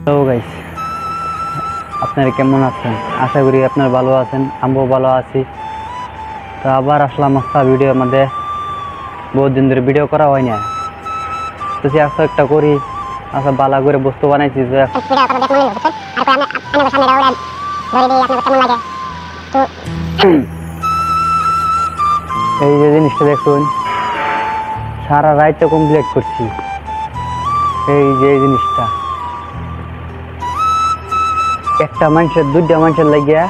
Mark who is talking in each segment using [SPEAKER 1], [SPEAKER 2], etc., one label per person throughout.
[SPEAKER 1] Hello guys, আপনারা কেমন আছেন? আশা করি আপনারা ভালো আছেন, আমরাও ভালো আছি। তো আবার আসলাম একটা ভিডিওর মধ্যে। বহুত দিন ধরে ভিডিও করা হয় না, তো সে আজকে একটা করি। আচ্ছা বালা করে বস্তু বানাইছি যে এই যে জিনিসটা দেখুন, সারা রাইতে কমপ্লিট করছি। এই যে এই জিনিসটা একটা মানুষের দুইটা মানুষের লাগিয়া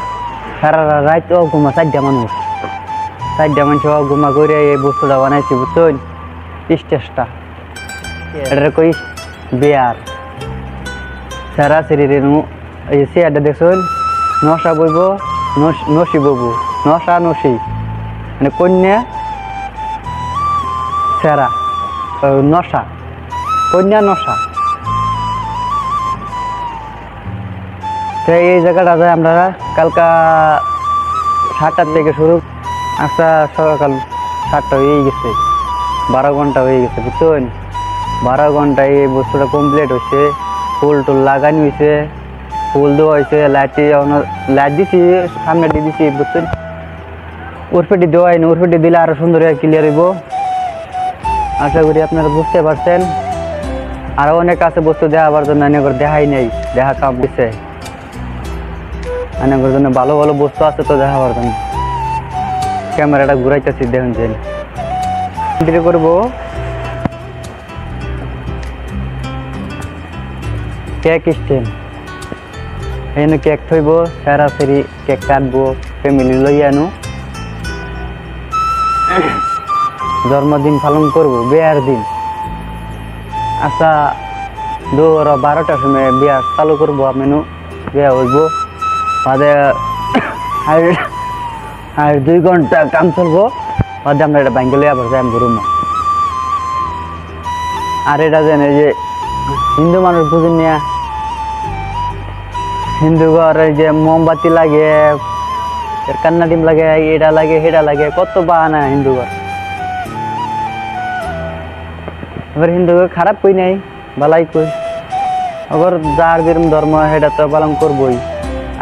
[SPEAKER 1] সারা রাত ঘুমা চারটা মানুষ ঘুমা করে এই বস্তুটা বানাইছি, বুঝছেন? স্টেজটা এটা কই বেয়ার সারা শরীরে এই চেয়ারটা দেখুন, নশা বইব নসি ববু, নশা নসি মানে কন্যা সেরা নশা, কন্যা নশা। এই জায়গাটা যায় আমরা কালকা 7টার থেকে শুরু, আচ্ছা সকাল 7টা হয়ে গেছে, 12 ঘন্টা হয়ে গেছে, বুঝছেন? 12 ঘন্টায় এই বস্তুটা কমপ্লিট হয়েছে। ফুল টুল লাগানি হয়েছে, ফুল দেওয়া হয়েছে, লাইট দিছি, সামনে দিয়ে দিছি, বুঝছেন? উরফেটি দেওয়া হয়নি, উরফেটি দিলে আরো সুন্দর ক্লিয়ার হইব। আশা করি আপনারা বুঝতে পারছেন। আরো অনেক আছে বস্তু দেখাবার জন্য, দেখাই নেই, দেখা কাম দিচ্ছে অনেকের জন্য। ভালো ভালো বস্তু আছে তো দেখাবার জন্য। ক্যামেরাটা ঘুরাইতেছি, দেখুন যে করবো কেক স্ট্যান্ড। এখানে কেক থইব, সেরাসেরি কেক কাটবো, ফ্যামিলি লই আনো, জন্মদিন পালন করবো, বিয়ার দিন। আচ্ছা 12টার সময় বিয়া চালু করবো, মেনু বিয়া হইব, বাদে আর 2 ঘন্টা কাম চলবো, বাদে আমরা এটা ব্যাঙ্কে লই আবার যাই রুমে। আর এটা জানে যে হিন্দু মানুষ বুঝেন না, হিন্দু ঘর যে মোমবাতি লাগে, কান্না ডিম লাগে, এটা লাগে সেটা লাগে, কত বাহানা হিন্দু ঘর। এবার হিন্দু ঘর খারাপ কই নাই, বালাই কই। অগর যার যেরকম ধর্ম সেটা তো পালন করবোই।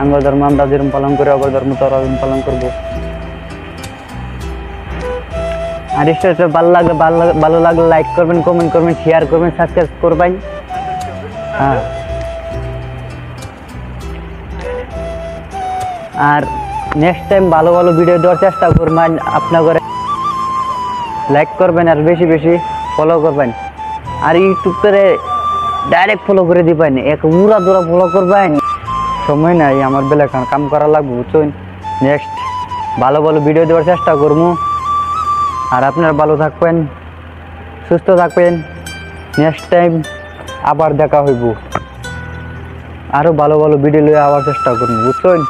[SPEAKER 1] আমার ধর্ম আমরা যেরকম পালন করি, অগর ধর্ম তো পালন করবো। আর ইস্টার ভালো লাগলে লাইক করবেন, কমেন্ট করবেন, শেয়ার করবেন, সাবস্ক্রাইব করবেন। হ্যাঁ, আর নেক্সট টাইম ভালো ভালো ভিডিও দেওয়ার চেষ্টা করবেন। আপনাদের লাইক করবেন আর বেশি বেশি ফলো করবেন। আর ইউটিউব করে ডাইরেক্ট ফলো করে দিবেন, এক উড়া দৌড়া ফলো করবেন। সময় নাই আমার বেলা, কাম করা লাগবে, বুঝছেন? নেক্সট ভালো ভালো ভিডিও দেওয়ার চেষ্টা করবো। আর আপনারা ভালো থাকবেন, সুস্থ থাকবেন। নেক্সট টাইম আবার দেখা হইব, আরো ভালো ভালো ভিডিও লইয়া আবার চেষ্টা করবো, বুঝছেন?